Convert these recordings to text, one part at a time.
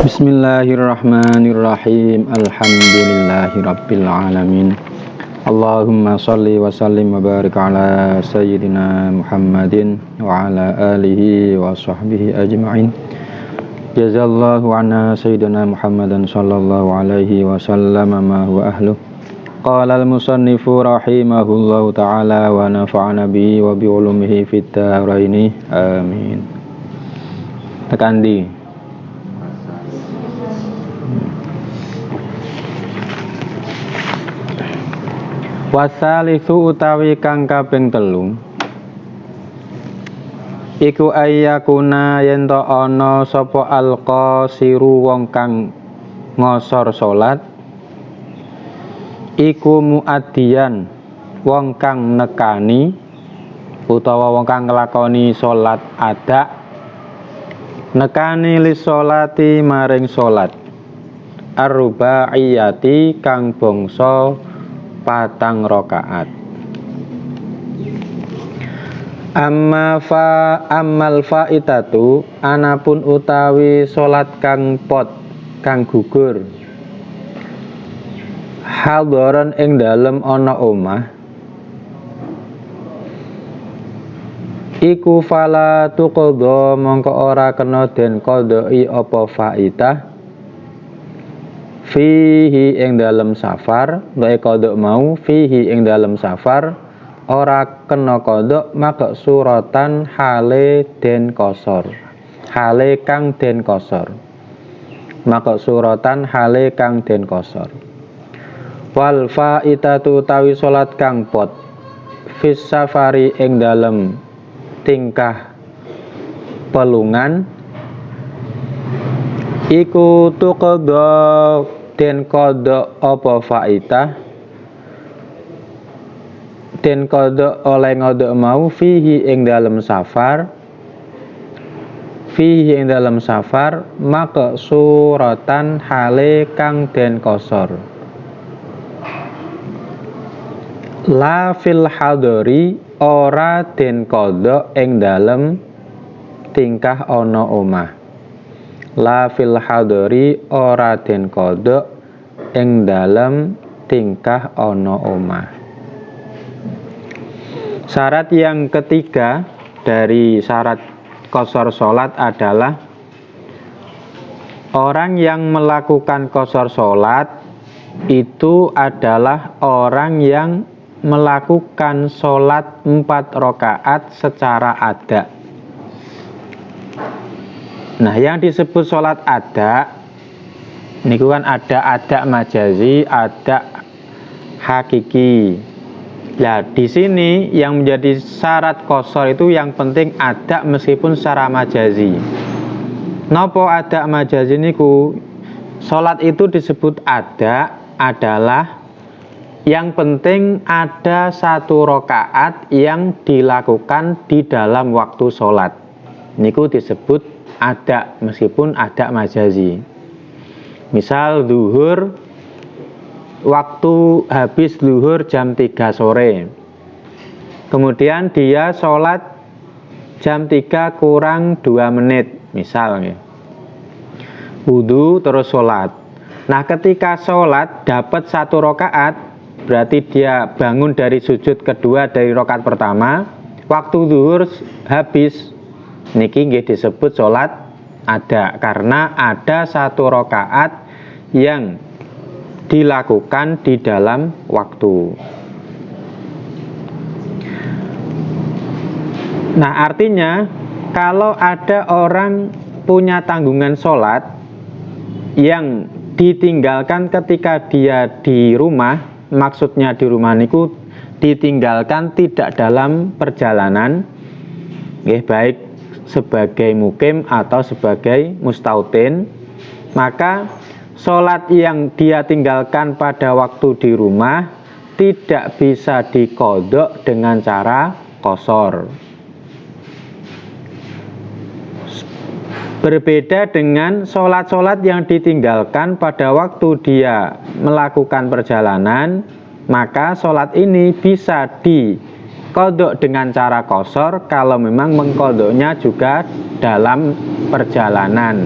Bismillahirrahmanirrahim. Alhamdulillahirabbil alamin. Allahumma shalli wa sallim wa barik ala sayyidina Muhammadin wa ala alihi wa sahbihi ajma'in. Jazallahu anna sayyidina Muhammadan sallallahu alaihi wa sallam ma huwa ahluh. Qala al-musannifu rahimahullahu ta'ala wa nafa'ana bihi wa bi ulumihi fid dharaini. Amin. Tekan di wasalisu utawi kang kaping telu iku ayyakuna yen to ana sapa alqasiru wong kang ngosor salat iku muaddiyan wong kang nekani utawa wong kang nglakoni salat ada nekani li sholati maring salat ar-rubaiyati kang bangsa patang rakaat. Ammal faitatu anapun utawi salat kang pot kang gugur hadiran ing dalem ana omah iku fala tuqadha mongko ora kena den qadai apa faitah fihi ing dalem safar, bae kodok mau fihi ing dalem safar ora kena kodok maka suratan hale den kosor, hale kang den kosor, maka suratan hale kang den kosor. Wal faitatu tawi salat kang pot fis safari ing dalem tingkah pelungan iku tuqadha den kodok apa faitah den kodok oleh ngodok mau fihi ing dalem safar fihi ing dalem safar maka suratan hale kang den kosor la fil hadori ora den kodok ing dalem tingkah ana omah la fil hadori ora den kodok ing dalem tingkah ana omah. Syarat yang ketiga dari syarat qashar salat adalah orang yang melakukan qashar salat itu adalah orang yang melakukan salat 4 rakaat secara ada. Nah, yang disebut sholat ada, ini kan ada majazi, ada hakiki. Nah, di sini yang menjadi syarat qashar itu yang penting ada meskipun secara majazi. Nopo ada majazi niku? Sholat itu disebut ada adalah yang penting ada 1 rakaat yang dilakukan di dalam waktu sholat. Niku disebut ada meskipun ada majazi. Misal zuhur, waktu habis zuhur jam 3 sore, kemudian dia sholat jam 3 kurang 2 menit misalnya, wudu terus sholat. Nah, ketika sholat dapat 1 rakaat, berarti dia bangun dari sujud kedua dari rakaat pertama, waktu zuhur habis, niki nggih disebut sholat ada karena ada 1 rakaat yang dilakukan di dalam waktu. Nah, artinya kalau ada orang punya tanggungan sholat yang ditinggalkan ketika dia di rumah, maksudnya di rumah niku ditinggalkan tidak dalam perjalanan, baik sebagai mukim atau sebagai mustautin, maka sholat yang dia tinggalkan pada waktu di rumah tidak bisa diqodok dengan cara qashar. Berbeda dengan sholat-sholat yang ditinggalkan pada waktu dia melakukan perjalanan, maka sholat ini bisa diqodok dengan cara qashar kalau memang mengqodoknya juga dalam perjalanan.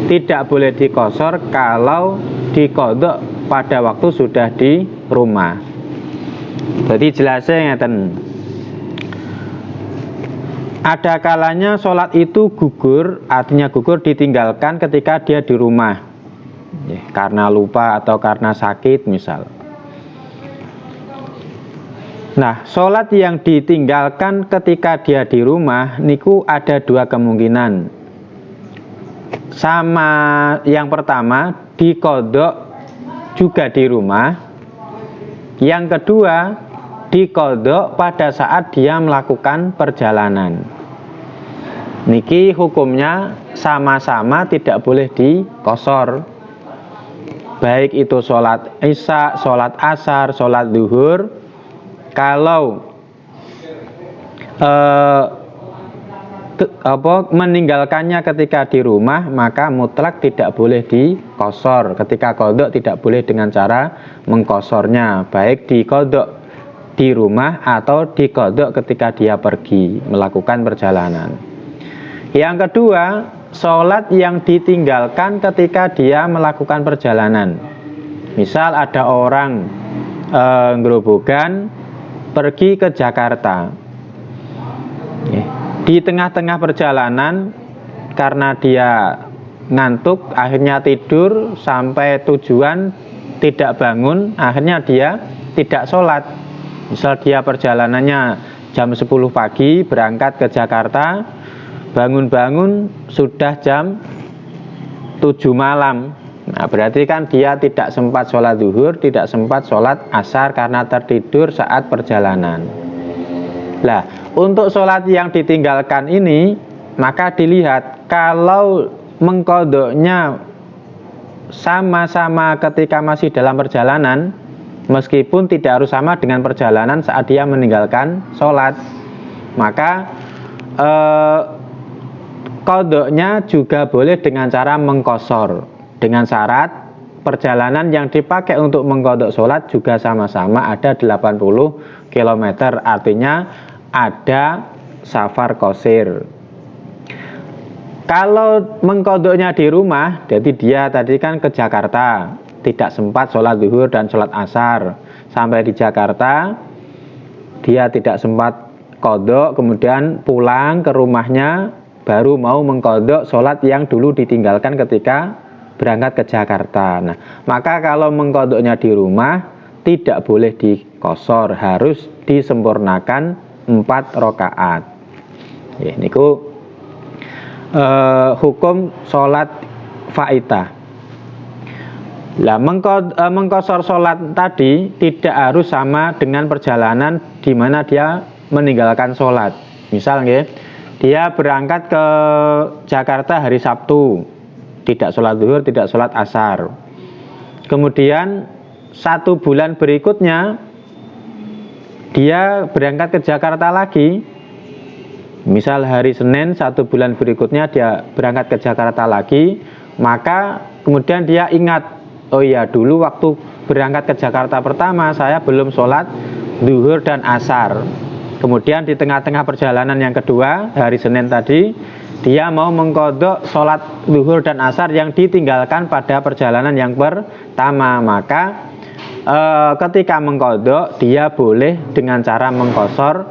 tidak boleh dikosor kalau dikodok pada waktu sudah di rumah. Jadi jelasnya ngeten. Ada kalanya sholat itu gugur, artinya gugur ditinggalkan ketika dia di rumah, karena lupa atau karena sakit misal. Nah, sholat yang ditinggalkan ketika dia di rumah niku ada dua kemungkinan. Sama yang pertama dikodok juga di rumah. Yang kedua dikodok pada saat dia melakukan perjalanan. Niki hukumnya sama-sama tidak boleh dikosor. Baik itu sholat isya, sholat asar, sholat duhur. Kalau meninggalkannya ketika di rumah, maka mutlak tidak boleh dikosor. Ketika kodok tidak boleh dengan cara mengkosornya, baik dikodok di rumah atau dikodok ketika dia pergi melakukan perjalanan. Yang kedua, sholat yang ditinggalkan ketika dia melakukan perjalanan. Misal ada orang gerobogan pergi ke Jakarta. Di tengah-tengah perjalanan, karena dia ngantuk, akhirnya tidur sampai tujuan tidak bangun, akhirnya dia tidak sholat. Misal dia perjalanannya jam 10 pagi berangkat ke Jakarta, bangun-bangun sudah jam 7 malam. Nah, berarti kan dia tidak sempat sholat zuhur, tidak sempat sholat asar karena tertidur saat perjalanan. Nah, untuk sholat yang ditinggalkan ini, maka dilihat kalau mengkodoknya sama-sama ketika masih dalam perjalanan, meskipun tidak harus sama dengan perjalanan saat dia meninggalkan sholat, maka kodoknya juga boleh dengan cara mengkosor, dengan syarat perjalanan yang dipakai untuk mengkodok sholat juga sama-sama ada 80 km, artinya ada safar qosir. Kalau mengkodoknya di rumah, jadi dia tadi kan ke Jakarta, tidak sempat sholat zuhur dan sholat asar. Sampai di Jakarta, dia tidak sempat kodok, kemudian pulang ke rumahnya, baru mau mengkodok sholat yang dulu ditinggalkan ketika berangkat ke Jakarta. Nah, maka kalau mengkodoknya di rumah, tidak boleh dikosor, harus disempurnakan 4 rakaat. Ini hukum sholat faitah. Lah, mengkosor sholat tadi tidak harus sama dengan perjalanan di mana dia meninggalkan sholat. Misal dia berangkat ke Jakarta hari Sabtu, tidak sholat zuhur, tidak sholat asar. Kemudian 1 bulan berikutnya dia berangkat ke Jakarta lagi. Misal hari Senin 1 bulan berikutnya dia berangkat ke Jakarta lagi, maka kemudian dia ingat, oh iya dulu waktu berangkat ke Jakarta pertama saya belum sholat zuhur dan asar. Kemudian di tengah-tengah perjalanan yang kedua, hari Senin tadi, dia mau mengkodok sholat zuhur dan asar yang ditinggalkan pada perjalanan yang pertama. Maka ketika mengkodok, dia boleh dengan cara mengkosor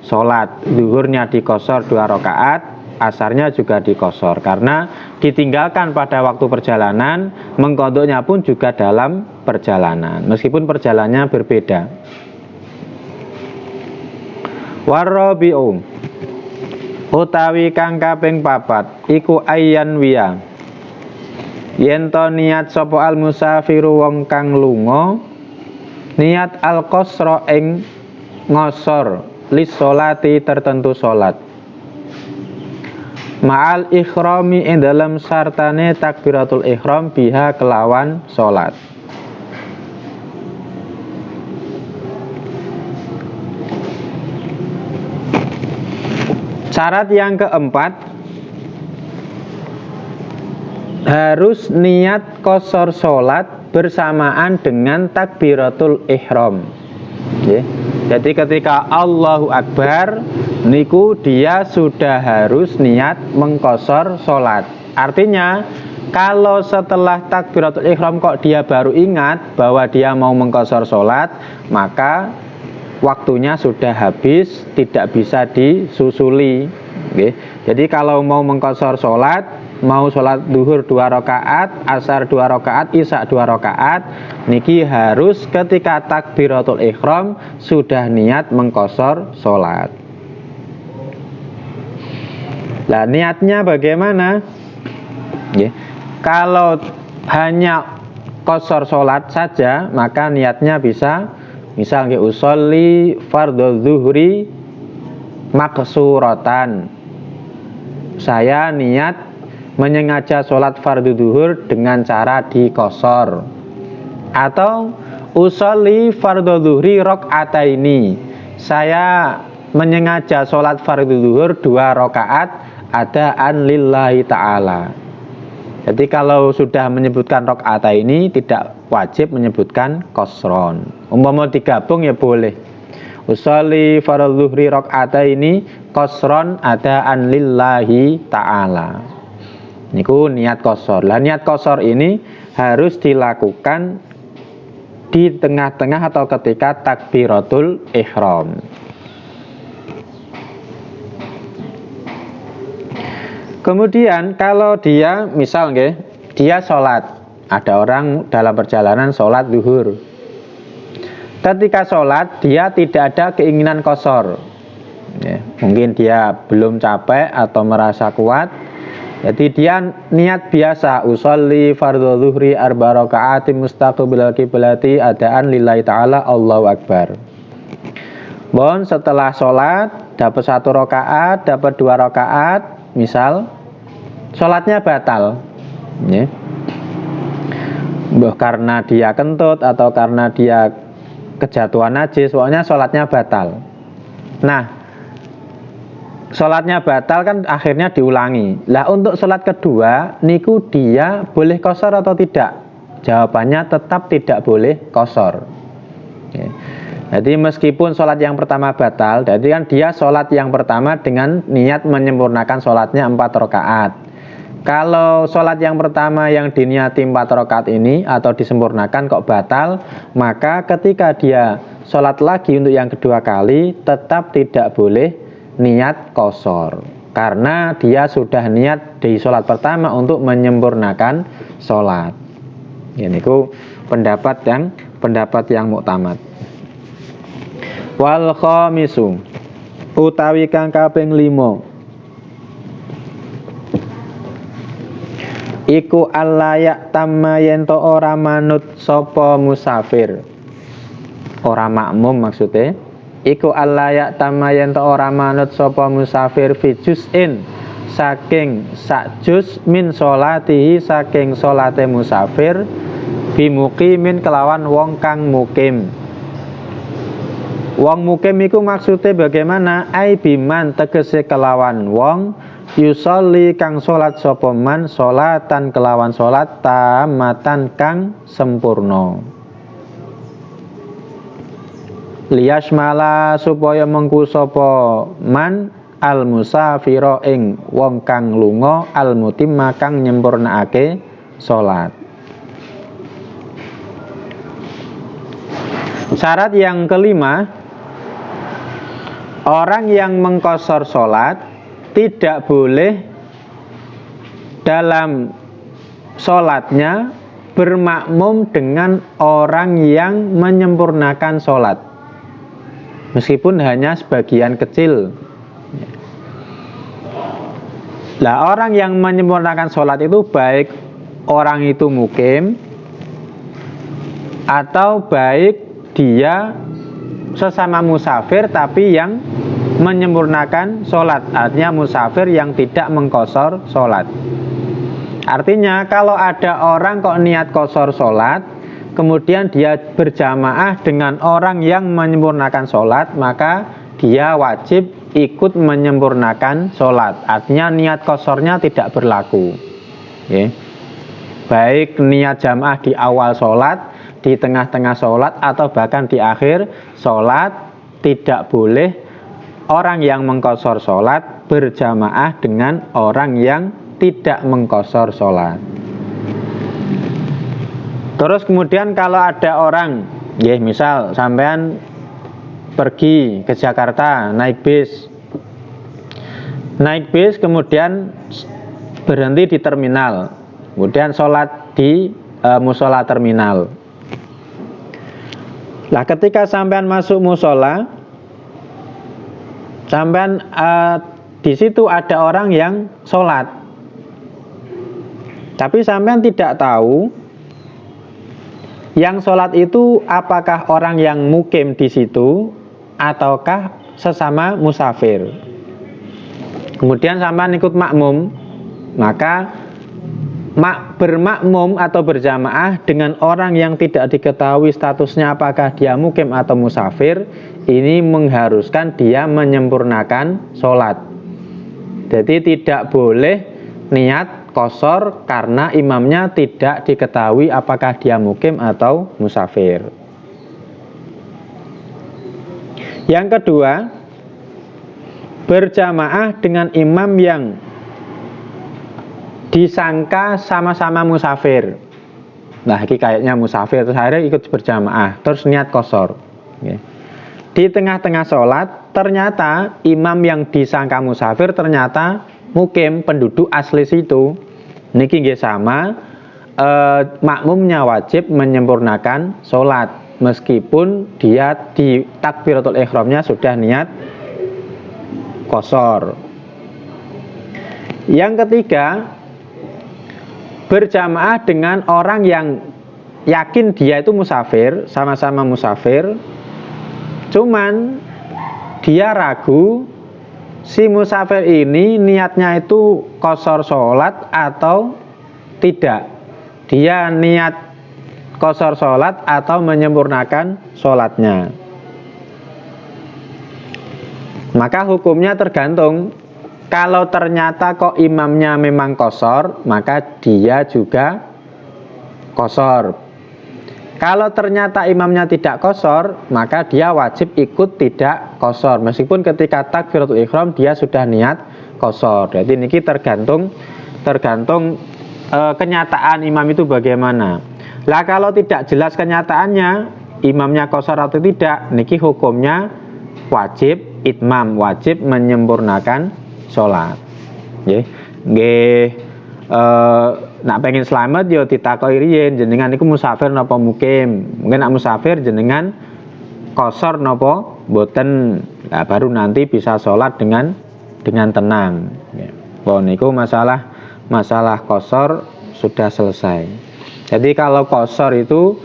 sholat. Zuhurnya dikosor 2 rakaat, asarnya juga dikosor. Karena ditinggalkan pada waktu perjalanan, mengkodoknya pun juga dalam perjalanan, meskipun perjalanannya berbeda. Warabi'u utawi kang kaping 4 iku ayyan wiya yen to niat sapa al musafiru wong kang lunga niat al qasra ing ngosor lis sholati tertentu salat ma'al ikhrami ing dalam sartane takbiratul ihram biha kelawan salat. Syarat yang keempat, harus niat qasar sholat bersamaan dengan takbiratul ihram. Jadi ketika Allahu Akbar, niku dia sudah harus niat mengqasar sholat. Artinya Kalau setelah takbiratul ihram kok dia baru ingat bahwa dia mau mengqashar sholat, maka waktunya sudah habis, tidak bisa disusuli. Oke. Jadi kalau mau mengqashar sholat, mau sholat duhur 2 rakaat, asar 2 rakaat, isya 2 rakaat, niki harus ketika takbiratul ihram sudah niat mengqashar sholat. Nah, niatnya bagaimana? Ya. Kalau hanya qashar sholat saja, maka niatnya bisa misalnya usolli fardhu zuhri maksuratan. Saya niat menyengaja sholat fardhu zuhur dengan cara diqashar. Atau usolli fardhu zuhri rakaataini. Saya menyengaja sholat fardhu zuhur 2 rakaat adaan lillahi ta'ala. Jadi kalau sudah menyebutkan rakaat ini tidak wajib menyebutkan qasron. Umpama digabung ya boleh. Usolli fardhu zuhri rakaat ini qasron adaan lillahi ta'ala. Niku niat qashar. Lah niat qashar ini harus dilakukan di tengah-tengah atau ketika takbiratul ihram. Kemudian kalau dia misal dia sholat, ada orang dalam perjalanan sholat duhur. Ketika sholat dia tidak ada keinginan qashar. Ya, mungkin dia belum capek atau merasa kuat. Jadi dia niat biasa, usolli fardhu zuhri 4 rakaatin mustaqbilal qiblati adaan lillahi ta'ala Allahu akbar. Bon, setelah sholat dapat 1 rakaat, dapat 2 rakaat, misal sholatnya batal, ya. Karena dia kentut atau karena dia kejatuhan najis, pokoknya sholatnya batal. Nah, sholatnya batal kan akhirnya diulangi. Lah untuk sholat kedua, niku dia boleh qashar atau tidak? Jawabannya tetap tidak boleh qashar. Ya. Jadi meskipun sholat yang pertama batal, jadi kan dia sholat yang pertama dengan niat menyempurnakan sholatnya 4 rakaat. Kalau sholat yang pertama yang diniati 4 rakaat ini atau disempurnakan kok batal, maka ketika dia sholat lagi untuk yang kedua kali tetap tidak boleh niat qashar, karena dia sudah niat di sholat pertama untuk menyempurnakan sholat. Ini ku pendapat yang muktamad. Wal khamisu utawi kang kaping 5 iku alayak tamma yento ora manut sapa musafir, ora makmum maksudnya. Iku alayak tamma yento ora manut sapa musafir fi juz'in saking sak juz min sholatihi saking sholate musafir bimuqimin kelawan wong kang mukim. Wong mukim iku maksudnya bagaimana? Ai biman tegese kelawan wong yusolli kang sholat sapa man sholatan kelawan sholat tamatan kang sempurna. Liyasmala supaya mengku sapa man al musafira ing wong kang lunga al mutimma kang nyempurnakake sholat. Syarat yang kelima, orang yang mengqashar sholat tidak boleh dalam sholatnya bermakmum dengan orang yang menyempurnakan sholat, meskipun hanya sebagian kecil. Lah orang yang menyempurnakan sholat itu baik orang itu mukim atau baik dia sesama musafir tapi yang menyempurnakan sholat, artinya musafir yang tidak mengqashar sholat. Artinya kalau ada orang kok niat qashar sholat, kemudian dia berjamaah dengan orang yang menyempurnakan sholat, maka dia wajib ikut menyempurnakan sholat. Artinya niat qasharnya tidak berlaku. Ya. Baik niat jamaah di awal sholat, di tengah-tengah sholat, atau bahkan di akhir sholat, tidak boleh orang yang mengqashar sholat berjamaah dengan orang yang tidak mengqashar sholat. Terus kemudian kalau ada orang, ya misal sampean pergi ke Jakarta naik bis kemudian berhenti di terminal, kemudian sholat di musola terminal. Lah ketika sampean masuk musola, sampean di situ ada orang yang sholat, tapi sampean tidak tahu yang sholat itu apakah orang yang mukim di situ ataukah sesama musafir. Kemudian sampean ikut makmum, maka bermakmum atau berjamaah dengan orang yang tidak diketahui statusnya apakah dia mukim atau musafir, ini mengharuskan dia menyempurnakan sholat. Jadi tidak boleh niat qashar karena imamnya tidak diketahui apakah dia mukim atau musafir. Yang kedua, berjamaah dengan imam yang disangka sama-sama musafir. Nah, ini kayaknya musafir, terus akhirnya ikut berjamaah, terus niat qashar. Di tengah-tengah sholat, ternyata imam yang disangka musafir ternyata mukim, penduduk asli situ. Niki nggih sama, makmumnya wajib menyempurnakan sholat, meskipun dia di takbiratul ihramnya sudah niat qashar. Yang ketiga, berjamaah dengan orang yang yakin dia itu musafir, sama-sama musafir, cuman dia ragu si musafir ini niatnya itu qashar sholat atau tidak. Dia niat qashar sholat atau menyempurnakan sholatnya. Maka hukumnya tergantung. Kalau ternyata kok imamnya memang qashar, maka dia juga qashar. Kalau ternyata imamnya tidak qashar, maka dia wajib ikut tidak qashar, meskipun ketika takbiratul ihram dia sudah niat qashar. Jadi ini tergantung kenyataan imam itu bagaimana. Lah kalau tidak jelas kenyataannya imamnya qashar atau tidak, niki hukumnya wajib itmam, wajib menyempurnakan sholat. Nggih, nak pengen selamat yo ditakoki riyen jenengan niku musafir napa mukim. Mungkin nak musafir jenengan qashar napa mboten. Nah, baru nanti bisa sholat dengan tenang. Bon niku masalah qashar sudah selesai. Jadi kalau qashar itu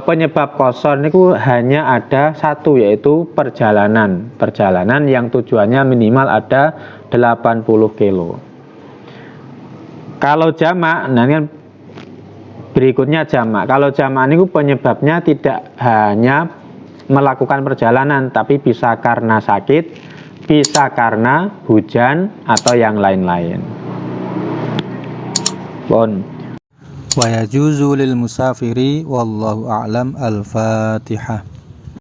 penyebab qashar niku hanya ada satu, yaitu perjalanan yang tujuannya minimal ada 80 kilo. Kalau jamak, nah ini berikutnya jamak. Kalau jamak niku penyebabnya tidak hanya melakukan perjalanan, tapi bisa karena sakit, bisa karena hujan atau yang lain-lain. Bon. Wa yajuzu lil musafiri wallahu a'lam. Al-Fatihah.